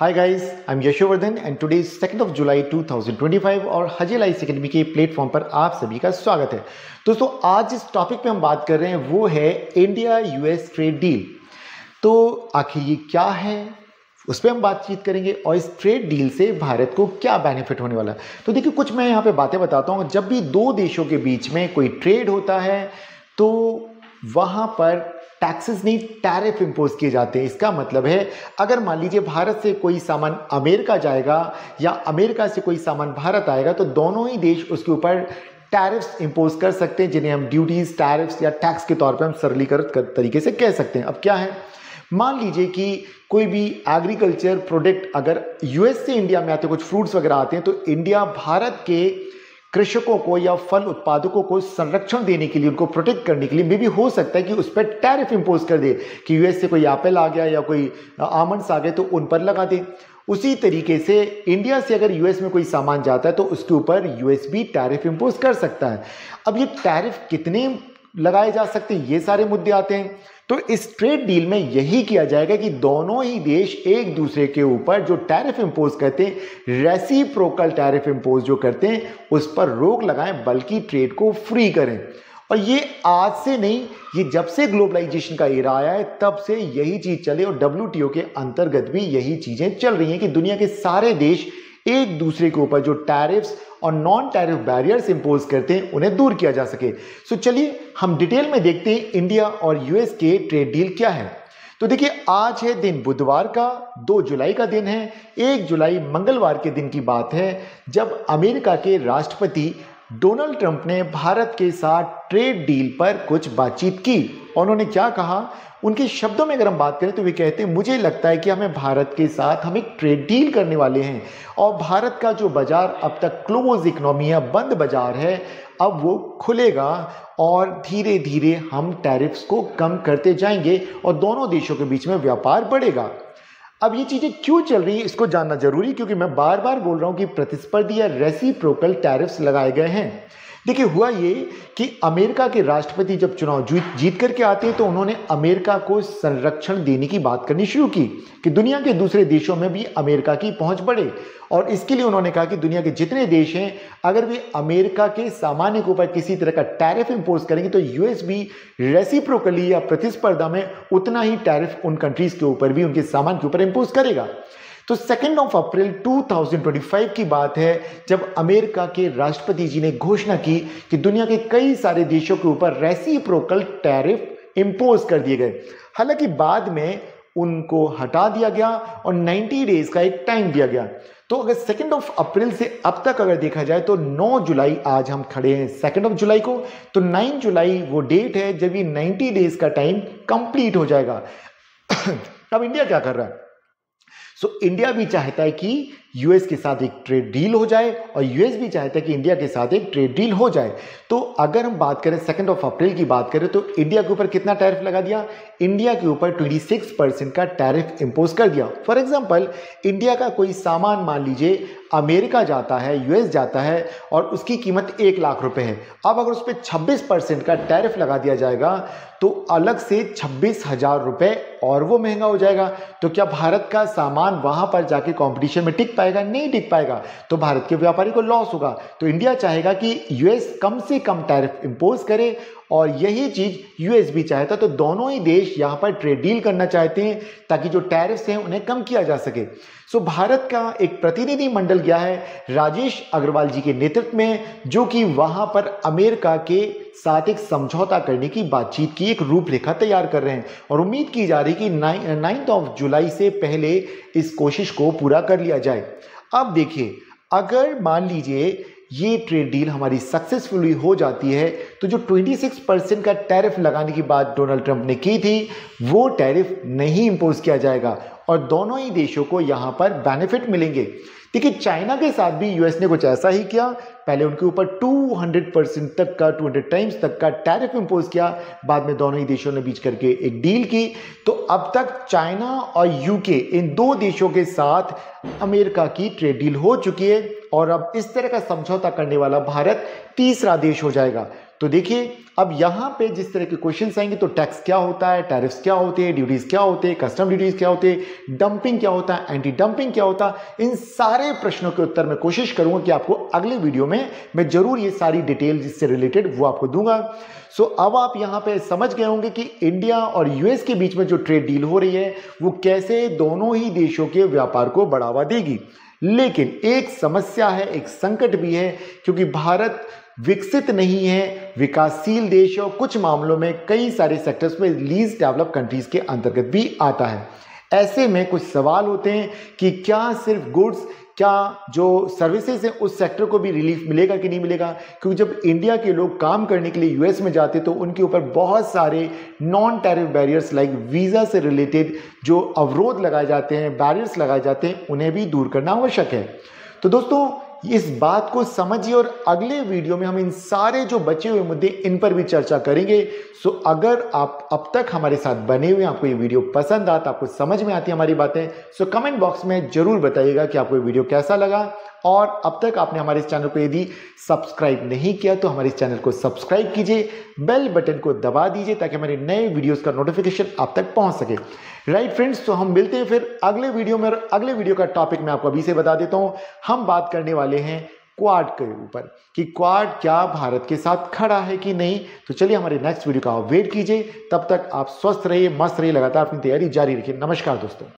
Hi guys, I'm Yashovardhan and today is 2nd of July 2025 और हजेल ice academy के platform पर आप सभी का स्वागत है। दोस्तों आज जिस टॉपिक पे हम बात कर रहे हैं वो है इंडिया यूएस ट्रेड डील। तो आखिर ये क्या है उस पर हम बातचीत करेंगे और इस ट्रेड डील से भारत को क्या बेनिफिट होने वाला है। तो देखिए कुछ मैं यहाँ पे बातें बताता हूँ। जब भी दो देशों के बीच में कोई ट्रेड होता है तो वहाँ पर टैक्सेस नहीं टैरिफ इंपोज किए जाते हैं। इसका मतलब है अगर मान लीजिए भारत से कोई सामान अमेरिका जाएगा या अमेरिका से कोई सामान भारत आएगा तो दोनों ही देश उसके ऊपर टैरिफ्स इंपोज कर सकते हैं, जिन्हें हम ड्यूटीज, टैरिफ्स या टैक्स के तौर पर हम सरलीकृत तरीके से कह सकते हैं। अब क्या है, मान लीजिए कि कोई भी एग्रीकल्चर प्रोडक्ट अगर यूएस से इंडिया में आते, कुछ फ्रूट्स वगैरह आते हैं, तो इंडिया भारत के कृषकों को या फल उत्पादकों को संरक्षण देने के लिए, उनको प्रोटेक्ट करने के लिए मे भी हो सकता है कि उस पर टैरिफ इंपोज कर दे कि यूएस से कोई एप्पल आ गया या कोई आमंड्स आ गए तो उन पर लगा दे। उसी तरीके से इंडिया से अगर यूएस में कोई सामान जाता है तो उसके ऊपर यूएस भी टैरिफ इंपोज कर सकता है। अब ये टैरिफ कितने लगाए जा सकते हैं, ये सारे मुद्दे आते हैं। तो इस ट्रेड डील में यही किया जाएगा कि दोनों ही देश एक दूसरे के ऊपर जो टैरिफ इंपोज करते हैं, रेसिप्रोकल टैरिफ इंपोज जो करते हैं, उस पर रोक लगाएं, बल्कि ट्रेड को फ्री करें। और ये आज से नहीं, ये जब से ग्लोबलाइजेशन का एरा आया है तब से यही चीज चले और डब्ल्यूटीओ के अंतर्गत भी यही चीजें चल रही हैं कि दुनिया के सारे देश एक दूसरे के ऊपर जो टैरिफ्स और नॉन टैरिफ बैरियर्स इंपोज करते हैं उन्हें दूर किया जा सके। सो चलिए हम डिटेल में देखते हैं इंडिया और यूएस के ट्रेड डील क्या है। तो देखिए आज है दिन बुधवार का, 2 जुलाई का दिन है। 1 जुलाई मंगलवार के दिन की बात है जब अमेरिका के राष्ट्रपति डोनाल्ड ट्रंप ने भारत के साथ ट्रेड डील पर कुछ बातचीत की। और उन्होंने क्या कहा, उनके शब्दों में अगर हम बात करें तो वे कहते हैं मुझे लगता है कि हमें भारत के साथ हम एक ट्रेड डील करने वाले हैं और भारत का जो बाजार अब तक क्लोज इकोनॉमी है, बंद बाजार है, अब वो खुलेगा और धीरे धीरे हम टैरिफ्स को कम करते जाएंगे और दोनों देशों के बीच में व्यापार बढ़ेगा। अब ये चीजें क्यों चल रही है इसको जानना जरूरी, क्योंकि मैं बार बार बोल रहा हूं कि प्रतिस्पर्धी या रेसिप्रोकल टैरिफ्स लगाए गए हैं। देखिए हुआ ये कि अमेरिका के राष्ट्रपति जब चुनाव जीत करके आते हैं तो उन्होंने अमेरिका को संरक्षण देने की बात करनी शुरू की कि दुनिया के दूसरे देशों में भी अमेरिका की पहुंच बढ़े। और इसके लिए उन्होंने कहा कि दुनिया के जितने देश हैं अगर वे अमेरिका के सामान्य के ऊपर किसी तरह का टैरिफ इंपोज करेंगे तो यूएस भी रेसिप्रोकली या प्रतिस्पर्धा में उतना ही टैरिफ उन कंट्रीज के ऊपर भी, उनके सामान के ऊपर इंपोज करेगा। तो 2 अप्रैल 2025 की बात है जब अमेरिका के राष्ट्रपति जी ने घोषणा की कि दुनिया के कई सारे देशों के ऊपर रेसिप्रोकल टैरिफ इंपोज कर दिए गए। हालांकि बाद में उनको हटा दिया गया और 90 डेज का एक टाइम दिया गया। तो अगर 2 अप्रैल से अब तक अगर देखा जाए तो 9 जुलाई आज हम खड़े हैं 2 जुलाई को, तो 9 जुलाई वो डेट है जब ये 90 डेज का टाइम कंप्लीट हो जाएगा। अब इंडिया क्या कर रहा है, इंडिया भी चाहता है कि यूएस के साथ एक ट्रेड डील हो जाए और यूएस भी चाहता है कि इंडिया के साथ एक ट्रेड डील हो जाए। तो अगर हम बात करें 2 अप्रैल की बात करें तो इंडिया के ऊपर कितना टैरिफ लगा दिया, इंडिया के ऊपर 26% का टैरिफ इंपोज कर दिया। फॉर एग्जांपल इंडिया का कोई सामान मान लीजिए अमेरिका जाता है, यूएस जाता है और उसकी कीमत 1 लाख रुपए है। अब अगर उस पर 26% का टैरिफ लगा दिया जाएगा तो अलग से 26,000 रुपए और वो महंगा हो जाएगा। तो क्या भारत का सामान वहां पर जाके कंपटीशन में टिक पाएगा? नहीं टिक पाएगा। तो भारत के व्यापारी को लॉस होगा। तो इंडिया चाहेगा कि यूएस कम से कम टैरिफ इंपोज करे और यही चीज यूएस भी चाहता। तो दोनों ही देश यहां पर ट्रेड डील करना चाहते हैं ताकि जो टैरिफ्स हैं उन्हें कम किया जा सके। सो भारत का एक प्रतिनिधि मंडल गया है राजेश अग्रवाल जी के नेतृत्व में, जो कि वहां पर अमेरिका के साथ एक समझौता करने की बातचीत की एक रूपरेखा तैयार कर रहे हैं और उम्मीद की जा रही कि 9 जुलाई से पहले इस कोशिश को पूरा कर लिया जाए। अब देखिए अगर मान लीजिए ये ट्रेड डील हमारी सक्सेसफुली हो जाती है तो जो 26% का टैरिफ लगाने की बात डोनाल्ड ट्रंप ने की थी वो टैरिफ नहीं इंपोज किया जाएगा और दोनों ही देशों को यहां पर बेनिफिट मिलेंगे। देखिए चाइना के साथ भी यूएस ने कुछ ऐसा ही किया, पहले उनके ऊपर 200% तक का 200 टाइम्स तक का टैरिफ इंपोज किया, बाद में दोनों ही देशों ने बीच करके एक डील की। तो अब तक चाइना और यूके इन दो देशों के साथ अमेरिका की ट्रेड डील हो चुकी है और अब इस तरह का समझौता करने वाला भारत तीसरा देश हो जाएगा। तो देखिए अब यहाँ पे जिस तरह के क्वेश्चंस आएंगे तो टैक्स क्या होता है, टैरिफ्स क्या होते हैं, ड्यूटीज क्या होते हैं, कस्टम ड्यूटीज क्या होते हैं, डंपिंग क्या होता है, एंटी डंपिंग क्या होता है, इन सारे प्रश्नों के उत्तर मैं कोशिश करूंगा कि आपको अगले वीडियो में मैं जरूर ये सारी डिटेल जिससे रिलेटेड वो आपको दूंगा। सो अब आप यहाँ पे समझ गए होंगे कि इंडिया और यूएस के बीच में जो ट्रेड डील हो रही है वो कैसे दोनों ही देशों के व्यापार को बढ़ावा देगी। लेकिन एक समस्या है, एक संकट भी है, क्योंकि भारत विकसित नहीं है, विकासशील देश और कुछ मामलों में कई सारे सेक्टर्स में लीस्ट डेवलप कंट्रीज के अंतर्गत भी आता है। ऐसे में कुछ सवाल होते हैं कि क्या सिर्फ गुड्स, क्या जो सर्विसेज है उस सेक्टर को भी रिलीफ मिलेगा कि नहीं मिलेगा, क्योंकि जब इंडिया के लोग काम करने के लिए यूएस में जाते तो उनके ऊपर बहुत सारे non tariff barriers like visa से रिलेटेड जो अवरोध लगाए जाते हैं, बैरियर्स लगाए जाते हैं, उन्हें भी दूर करना आवश्यक है। तो दोस्तों इस बात को समझिए और अगले वीडियो में हम इन सारे जो बचे हुए मुद्दे इन पर भी चर्चा करेंगे। सो अगर आप अब तक हमारे साथ बने हुए, आपको ये वीडियो पसंद आता, आपको समझ में आती है हमारी बातें, सो कमेंट बॉक्स में जरूर बताइएगा कि आपको ये वीडियो कैसा लगा। और अब तक आपने हमारे इस चैनल को यदि सब्सक्राइब नहीं किया तो हमारे इस चैनल को सब्सक्राइब कीजिए, बेल बटन को दबा दीजिए ताकि हमारे नए वीडियोस का नोटिफिकेशन आप तक पहुंच सके। राइट फ्रेंड्स, तो हम मिलते हैं फिर अगले वीडियो में। और अगले वीडियो का टॉपिक मैं आपको अभी से बता देता हूं, हम बात करने वाले हैं क्वाड के ऊपर कि क्वाड क्या भारत के साथ खड़ा है कि नहीं। तो चलिए हमारे नेक्स्ट वीडियो का आप वेट कीजिए। तब तक आप स्वस्थ रहिए, मस्त रहिए, लगातार अपनी तैयारी जारी रखिए। नमस्कार दोस्तों।